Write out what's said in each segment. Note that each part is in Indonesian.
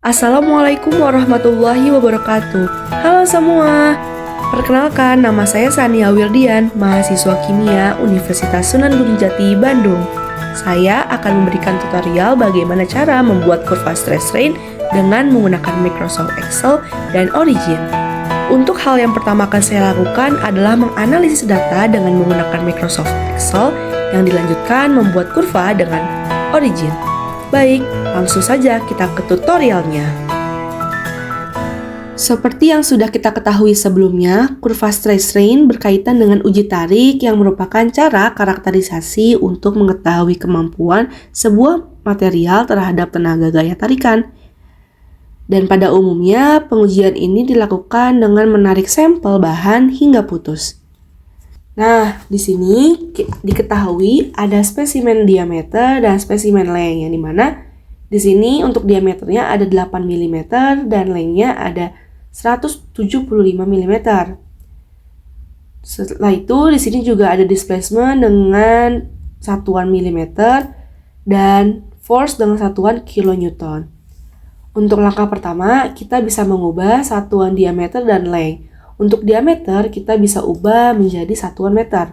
Assalamualaikum warahmatullahi wabarakatuh. Halo semua. Perkenalkan, nama saya Sania Wirdian, mahasiswa kimia Universitas Sunan Gunung Jati, Bandung. Saya akan memberikan tutorial bagaimana cara membuat kurva stress strain dengan menggunakan Microsoft Excel dan Origin. Untuk hal yang pertama akan saya lakukan adalah menganalisis data dengan menggunakan Microsoft Excel yang dilanjutkan membuat kurva dengan Origin. Baik, langsung saja kita ke tutorialnya. Seperti yang sudah kita ketahui sebelumnya, kurva stress strain berkaitan dengan uji tarik yang merupakan cara karakterisasi untuk mengetahui kemampuan sebuah material terhadap tenaga gaya tarikan. Dan pada umumnya, pengujian ini dilakukan dengan menarik sampel bahan hingga putus. Nah, di sini diketahui ada spesimen diameter dan spesimen length, yang dimana di sini untuk diameternya ada 8 mm dan lengthnya ada 175 mm. Setelah itu di sini juga ada displacement dengan satuan mm dan force dengan satuan kilonewton. Untuk langkah pertama, kita bisa mengubah satuan diameter dan length. Untuk diameter, kita bisa ubah menjadi satuan meter,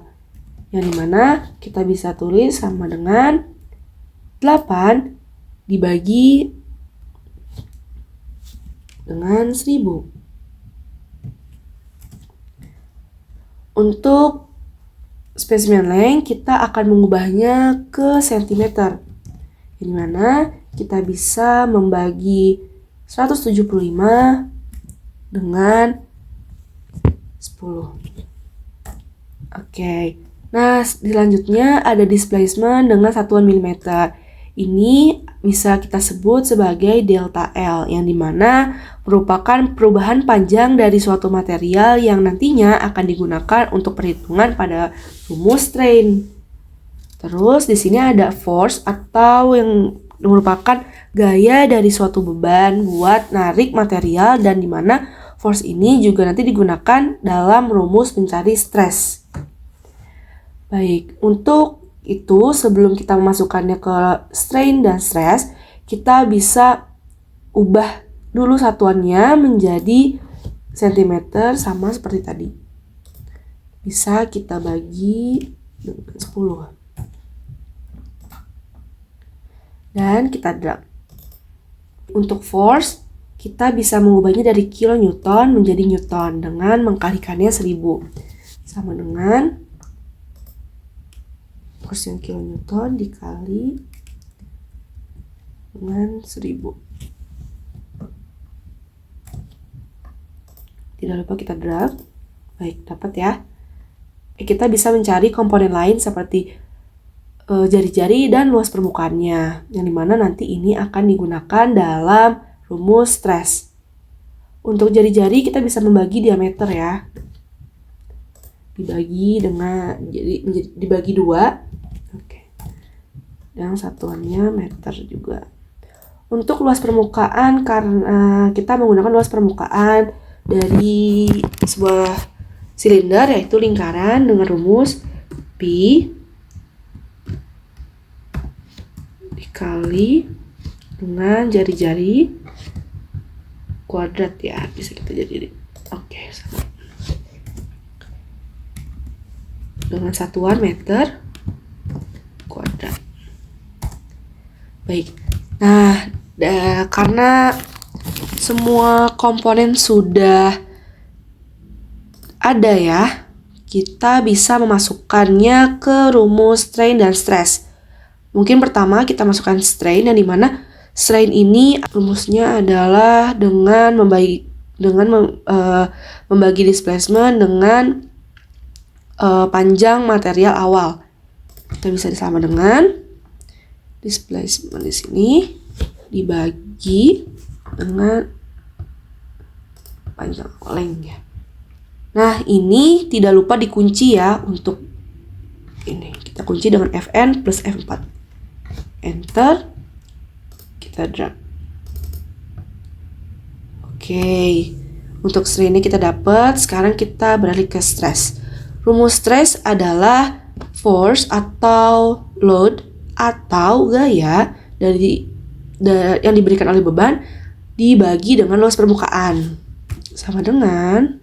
yang dimana kita bisa tulis sama dengan 8 dibagi dengan 1000. Untuk spesimen length, kita akan mengubahnya ke cm, yang dimana kita bisa membagi 175 dengan 10. Oke. Nah, selanjutnya ada displacement dengan satuan mm. Ini bisa kita sebut sebagai delta L, yang dimana merupakan perubahan panjang dari suatu material yang nantinya akan digunakan untuk perhitungan pada rumus strain. Terus di sini ada force atau yang merupakan gaya dari suatu beban buat narik material, dan dimana force ini juga nanti digunakan dalam rumus mencari stres. Baik, untuk itu sebelum kita memasukkannya ke strain dan stress, kita bisa ubah dulu satuannya menjadi cm sama seperti tadi. Bisa kita bagi dengan 10. Dan kita drag. Untuk force, kita bisa mengubahnya dari kilonewton menjadi newton dengan mengkalikannya 1000. Sama dengan force yang kilonewton dikali dengan 1000. Tidak lupa kita drag. Baik, dapat ya. Kita bisa mencari komponen lain seperti jari-jari dan luas permukaannya, yang dimana nanti ini akan digunakan dalam rumus stres. Untuk jari-jari kita bisa membagi diameter ya. Dibagi 2. Oke. Dan satuannya meter juga. Untuk luas permukaan, karena kita menggunakan luas permukaan dari sebuah silinder yaitu lingkaran dengan rumus pi dikali dengan jari-jari kuadrat ya, bisa kita jadi. Oke, sama. Dengan satuan meter kuadrat. Baik. Nah, karena semua komponen sudah ada ya, kita bisa memasukkannya ke rumus strain dan stress. Mungkin pertama kita masukkan strain, yang dimana strain ini rumusnya adalah dengan membagi displacement dengan panjang material awal. Kita bisa sama dengan displacement di sini dibagi dengan panjang length. Nah, ini tidak lupa dikunci ya. Untuk ini kita kunci dengan Fn plus F4. Enter, kita drag. Oke, untuk strain ini kita dapat. Sekarang kita beralih ke stress. Rumus stress adalah force atau load atau gaya yang diberikan oleh beban dibagi dengan luas permukaan. Sama dengan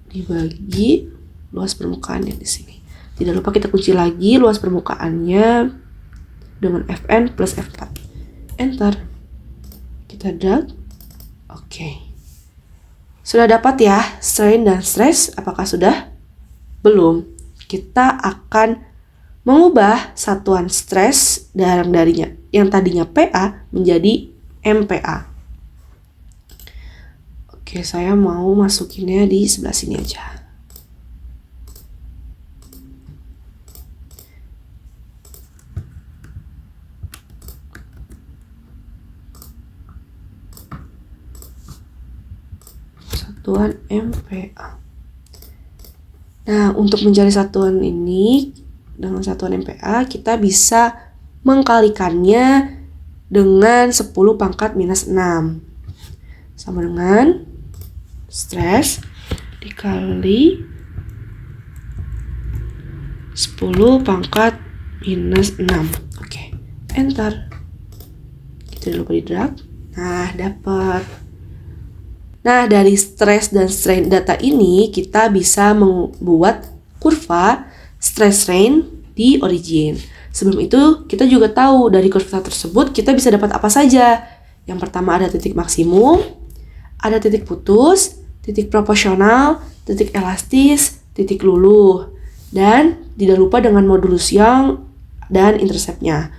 dibagi luas permukaannya di sini. Tidak lupa kita kunci lagi luas permukaannya dengan Fn plus F4. Enter. Kita drag. Oke. Sudah dapat ya strain dan stress? Apakah sudah? Belum. Kita akan mengubah satuan stres darinya yang tadinya PA menjadi MPa. Oke, saya mau masukinnya di sebelah sini aja. Satuan MPa. Nah, untuk mencari satuan ini dengan satuan MPa, kita bisa mengkalikannya dengan 10 pangkat minus 6. Sama dengan stres dikali 10 pangkat minus 6. Oke, enter. Kita lupa di drag. Nah, dapat. Nah, dari stres dan strain data ini kita bisa membuat kurva stress strain di origin. Sebelum itu, kita juga tahu dari kurva tersebut kita bisa dapat apa saja. Yang pertama ada titik maksimum, ada titik putus, titik proporsional, titik elastis, titik luluh, dan tidak lupa dengan modulus Young dan interceptnya.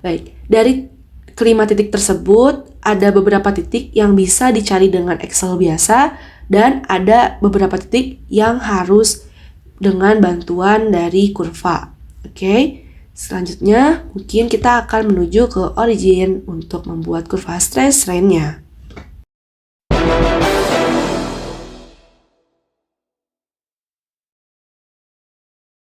Baik, dari kelima titik tersebut ada beberapa titik yang bisa dicari dengan Excel biasa dan ada beberapa titik yang harus dengan bantuan dari kurva. Oke, selanjutnya mungkin kita akan menuju ke origin untuk membuat kurva stress strain-nya.